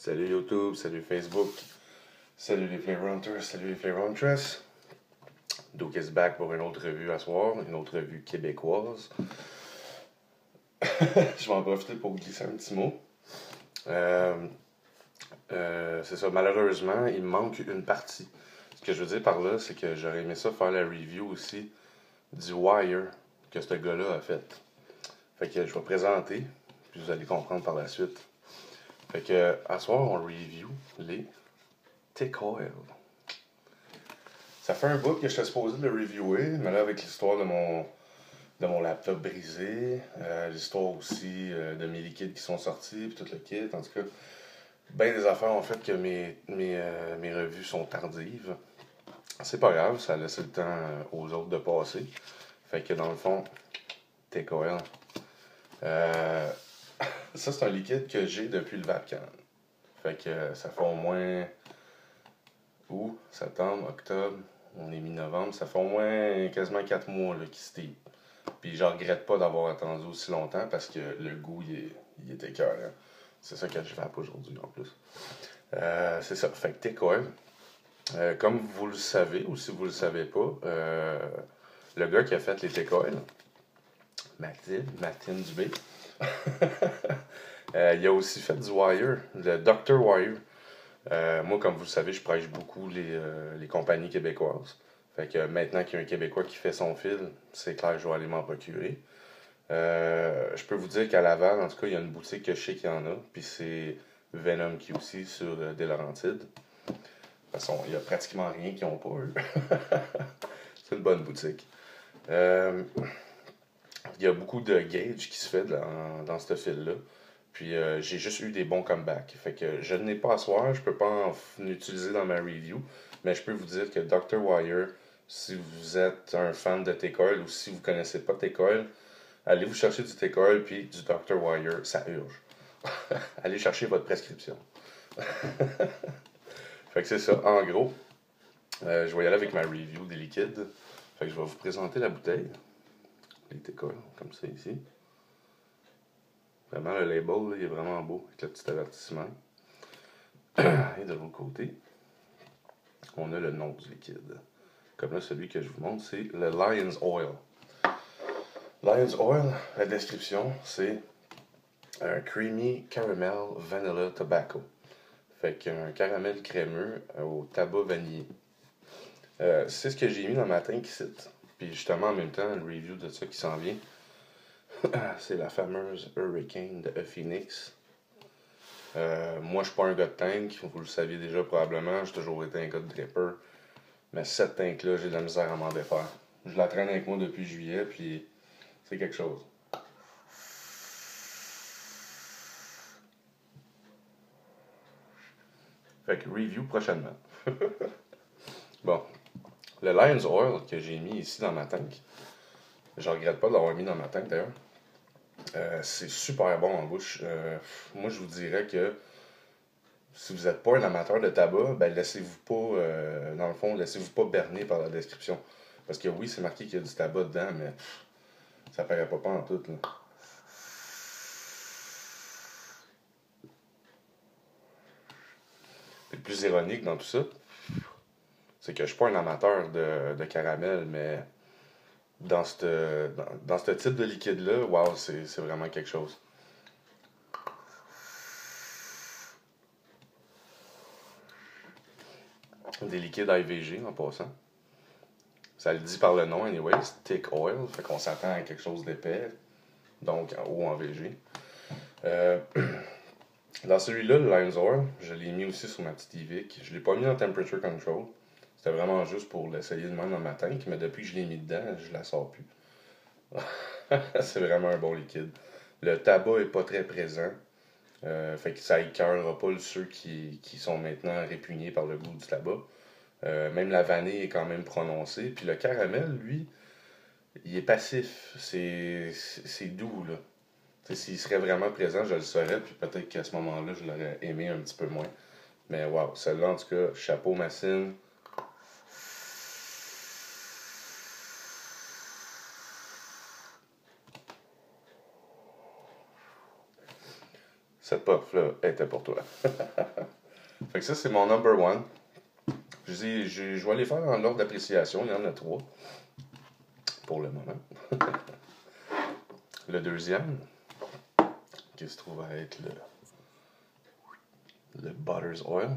Salut YouTube, salut Facebook, salut les Playrunters, salut les Playruntresses. Doug is back pour une autre revue à soir, une autre revue québécoise. Je vais en profiter pour glisser un petit mot. C'est ça, malheureusement, il me manque une partie. Ce que je veux dire par là, c'est que j'aurais aimé ça faire la review aussi du Wire que ce gars-là a fait. Fait que je vais présenter, puis vous allez comprendre par la suite. Fait que, à soir, on review les Thick Oil. Ça fait un bout que j'étais supposé de le reviewer, mais là, avec l'histoire de mon laptop brisé, l'histoire aussi de mes liquides qui sont sortis, puis tout le kit, en tout cas, ben des affaires ont fait que mes revues sont tardives. C'est pas grave, ça a laissé le temps aux autres de passer. Fait que dans le fond, Thick Oil. Ça, c'est un liquide que j'ai depuis le Vapcan. Fait que ça fait au moins août, septembre, octobre, on est mi-novembre, ça fait au moins quasiment 4 mois qu'il se type. Puis je regrette pas d'avoir attendu aussi longtemps parce que le goût, il est écœurant. C'est ça que je vape aujourd'hui en plus. C'est ça, fait que Thick Oil. Comme vous le savez, ou si vous le savez pas, le gars qui a fait les Thick Oil, Martin Dubé, il a aussi fait du Wire, le Dr. Wire. Moi, comme vous le savez, je prêche beaucoup les compagnies québécoises. Fait que maintenant qu'il y a un Québécois qui fait son fil, c'est clair, je vais aller m'en procurer. Je peux vous dire qu'à Laval, en tout cas, il y a une boutique que je sais qu'il y en a, puis c'est Venom qui aussi sur des Laurentides. De toute façon, il y a pratiquement rien qu'ils n'ont pas, eux. C'est une bonne boutique. Il y a beaucoup de gauge qui se fait dans ce fil-là. Puis j'ai juste eu des bons comebacks. Fait que je n'ai pas à soir, je peux pas en utiliser dans ma review, mais je peux vous dire que Dr. Wire, si vous êtes un fan de Thick Oil ou si vous connaissez pas Thick Oil, allez vous chercher du Thick Oil puis du Dr. Wire, ça urge. Allez chercher votre prescription. Fait que c'est ça, en gros. Je vais y aller avec ma review des liquides. Fait que je vais vous présenter la bouteille. Les Thick Oil, comme ça ici. Vraiment, le label, là, il est vraiment beau, avec le petit avertissement. Et de l'autre côté, on a le nom du liquide. Comme là, celui que je vous montre, c'est le Lion's Oil. Lion's Oil, la description, c'est un creamy caramel vanilla tobacco. Fait qu'un caramel crémeux au tabac vanillé. C'est ce que j'ai mis dans ma tank ici. Puis justement, en même temps, le review de ça qui s'en vient. C'est la fameuse Hurricane de Phoenix. Moi, je suis pas un gars de tank, vous le saviez déjà probablement, j'ai toujours été un gars de dripper. Mais cette tank-là, j'ai de la misère à m'en défaire. Je la traîne avec moi depuis juillet, puis c'est quelque chose. Fait que review prochainement. Bon, le Lion's Oil que j'ai mis ici dans ma tank, je regrette pas de l'avoir mis dans ma tank d'ailleurs. C'est super bon en bouche. Moi, je vous dirais que si vous n'êtes pas un amateur de tabac, ben laissez-vous pas, dans le fond, laissez-vous pas berner par la description. Parce que oui, c'est marqué qu'il y a du tabac dedans, mais ça paraît pas en tout. Là. Le plus ironique dans tout ça, c'est que je suis pas un amateur de caramel, mais dans ce type de liquide-là, wow, c'est vraiment quelque chose. Des liquides IVG en passant. Ça le dit par le nom, anyways, Thick Oil, fait qu'on s'attend à quelque chose d'épais, donc haut en VG. Dans celui-là, le Lion's Oil, je l'ai mis aussi sur ma petite Evic. Je l'ai pas mis en temperature control. C'était vraiment juste pour l'essayer de même dans ma tank, mais depuis que je l'ai mis dedans, je la sors plus. C'est vraiment un bon liquide. Le tabac est pas très présent. Fait que ça écœurera pas ceux qui sont maintenant répugnés par le goût du tabac. Même la vanille est quand même prononcée. Puis le caramel, lui, il est passif. C'est doux, là. S'il serait vraiment présent, je le saurais. Puis peut-être qu'à ce moment-là, je l'aurais aimé un petit peu moins. Mais waouh, celle-là, en tout cas, chapeau Massine. puff-là était pour toi. Fait que ça, c'est mon number one. Je vais les faire en ordre d'appréciation. Il y en a 3 pour le moment. Le deuxième, qui se trouve à être le Butter's Oil.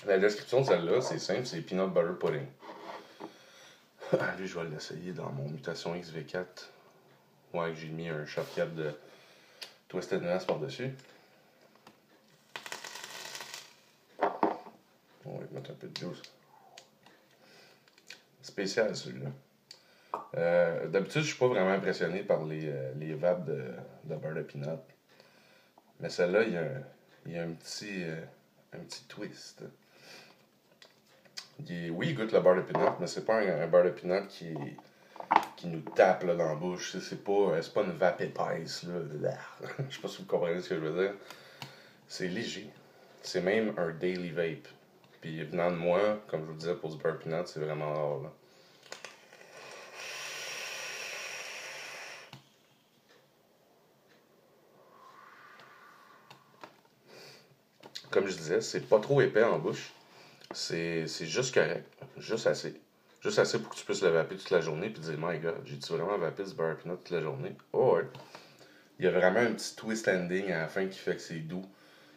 La description de celle-là, c'est simple, c'est Peanut Butter Pudding. Lui, je vais l'essayer dans mon Mutation XV4. Ouais, j'ai mis un shot cap de Twisted Menace par-dessus. On va mettre un peu de juice. Spécial celui-là. D'habitude, je suis pas vraiment impressionné par les vapes de beurre de peanut. Mais celle-là, il y a un petit twist. Oui, il goûte le beurre de peanut, mais c'est pas un beurre de peanut qui nous tape là, dans la bouche. C'est pas une vape épaisse. Là. Je sais pas si vous comprenez ce que je veux dire. C'est léger. C'est même un daily vape. Puis venant de moi, comme je vous disais, pour du beurre de peanut, c'est vraiment rare. Là. Comme je disais, c'est pas trop épais en bouche. C'est juste correct. Juste assez. Juste assez pour que tu puisses le vaper toute la journée puis dire, my god, j'ai-tu vraiment vapé ce beurre peanut toute la journée? Oh ouais. Il y a vraiment un petit twist ending à la fin qui fait que c'est doux.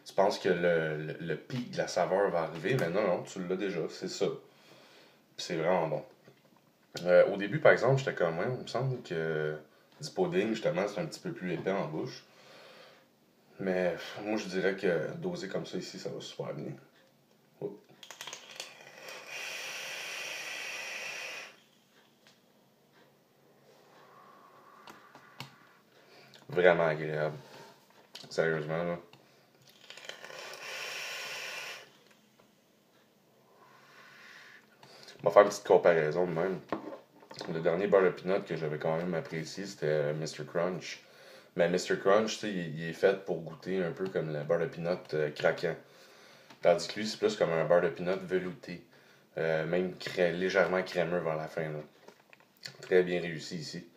Tu penses que le pic de la saveur va arriver, mais non, tu l'as déjà, c'est ça. Puis c'est vraiment bon. Au début, par exemple, j'étais comme, il me semble que du pudding, justement, c'est un petit peu plus épais en bouche. Mais moi, je dirais que doser comme ça ici, ça va super bien. Oups. Vraiment agréable. Sérieusement, là. On va faire une petite comparaison de même. Le dernier beurre de peanut que j'avais quand même apprécié, c'était Mr. Crunch. Mais Mr. Crunch, tu sais, il est fait pour goûter un peu comme le beurre de peanut craquant. Tandis que lui, c'est plus comme un beurre de peanut velouté. Même légèrement crémeux vers la fin. Là. Très bien réussi ici.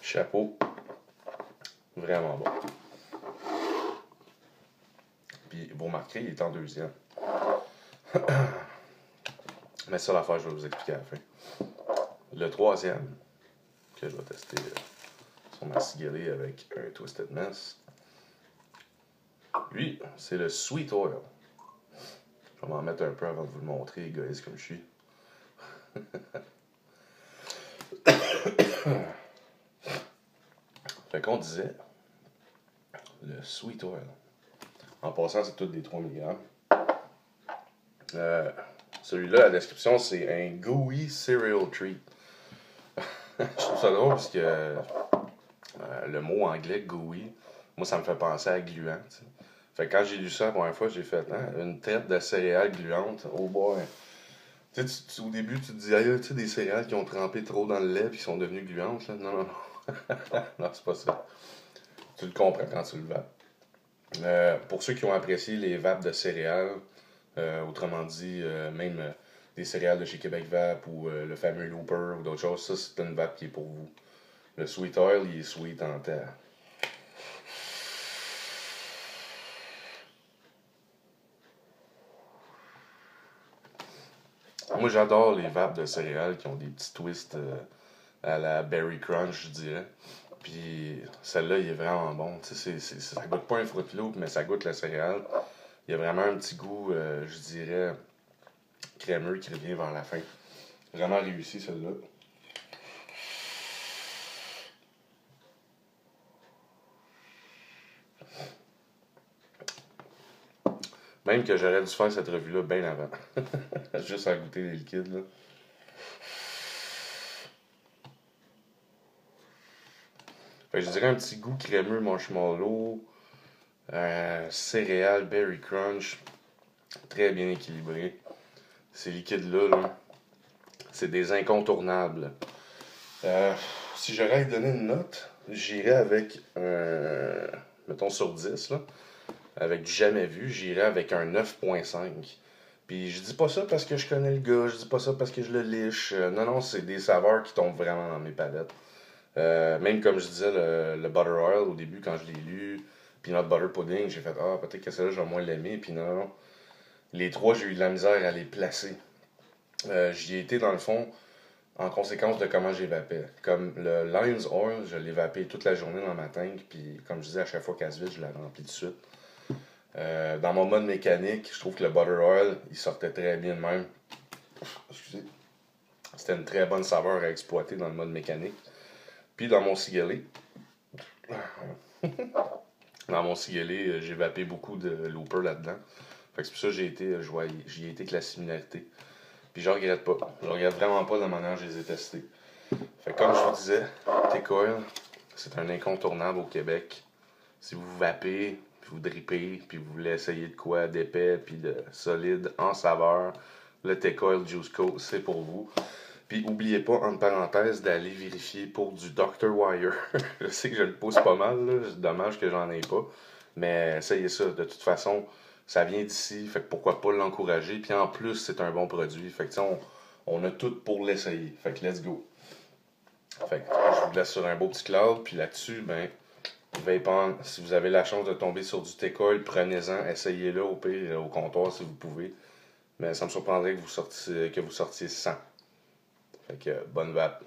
Chapeau. Vraiment bon. Puis vous remarquerez, il est en deuxième. Mais ça, l'affaire, je vais vous expliquer à la fin. Le troisième, que je vais tester sur ma cigarette avec un Twisted Mess. Lui, c'est le Sweet Oil. Je vais m'en mettre un peu avant de vous le montrer, égoïste comme je suis. Fait qu'on disait, le Sweet Oil. En passant, c'est tout des 3 mg. Celui-là, la description, c'est un gooey cereal treat. Je trouve ça drôle parce que le mot anglais gooey, moi, ça me fait penser à gluant. T'sais. Fait que quand j'ai lu ça la première fois, j'ai fait une tête de céréales gluantes. Oh boy! Au début, tu te dis, tu sais, des céréales qui ont trempé trop dans le lait et qui sont devenues gluantes. Là. Non. Non, c'est pas ça. Tu le comprends quand tu le vapes. Pour ceux qui ont apprécié les vapes de céréales, autrement dit, même des céréales de chez Québec Vape ou le fameux Looper ou d'autres choses, ça, c'est une vape qui est pour vous. Le Sweet Oil, il est sweet en terre. Moi, j'adore les vapes de céréales qui ont des petits twists à la Berry Crunch, je dirais. Puis celle-là, il est vraiment bon. Ça goûte pas un Fruit Loop, mais ça goûte la céréale. Il y a vraiment un petit goût, je dirais, crémeux qui revient vers la fin. Vraiment réussi, celle-là. Même que j'aurais dû faire cette revue-là bien avant. Juste à goûter les liquides, là. Fait que je dirais un petit goût crémeux marshmallow, céréales, berry crunch, très bien équilibré. Ces liquides-là, là, c'est des incontournables. Si j'aurais à donner une note, j'irais avec mettons sur 10, là, avec du jamais vu, j'irais avec un 9.5. Puis je dis pas ça parce que je connais le gars, je dis pas ça parce que je le liche. Non, non, c'est des saveurs qui tombent vraiment dans mes palettes. Même comme je disais, le Butter Oil au début, quand je l'ai lu, Peanut Butter Pudding, j'ai fait ah, peut-être que celle-là, je vais moins l'aimer. Puis non, non. Les trois, j'ai eu de la misère à les placer. J'y ai été dans le fond en conséquence de comment j'évapais. Comme le Lion's Oil, je l'évapais toute la journée dans ma tank, puis comme je disais, à chaque fois qu'elle se vide, je la remplis tout de suite. Dans mon mode mécanique, je trouve que le Butter Oil, il sortait très bien de même. Excusez. C'était une très bonne saveur à exploiter dans le mode mécanique. Puis dans mon cigellé, j'ai vapé beaucoup de Looper là-dedans. Fait que c'est pour ça que j'y ai été avec la similarité. Puis je regrette pas. Je regrette vraiment pas la manière dont je les ai testés. Fait que comme je vous disais, T-Coil, c'est un incontournable au Québec. Si vous vapez, puis vous drippez, puis vous voulez essayer de quoi d'épais, puis de solide en saveur, le T-Coil Juice Co, c'est pour vous. Puis oubliez pas, entre parenthèses, d'aller vérifier pour du Dr. Wire. Je sais que je le pousse pas mal, là. C'est dommage que j'en ai pas. Mais essayez ça. De toute façon, ça vient d'ici, fait que pourquoi pas l'encourager. Puis en plus, c'est un bon produit. Fait que on a tout pour l'essayer. Fait que let's go. Fait que je vous laisse sur un beau petit cloud. Puis là-dessus, ben, Vape-On, si vous avez la chance de tomber sur du T-Coil, prenez-en, essayez-le au pire au comptoir si vous pouvez. Mais ça me surprendrait que vous sortiez sans. Fait que bonne vape.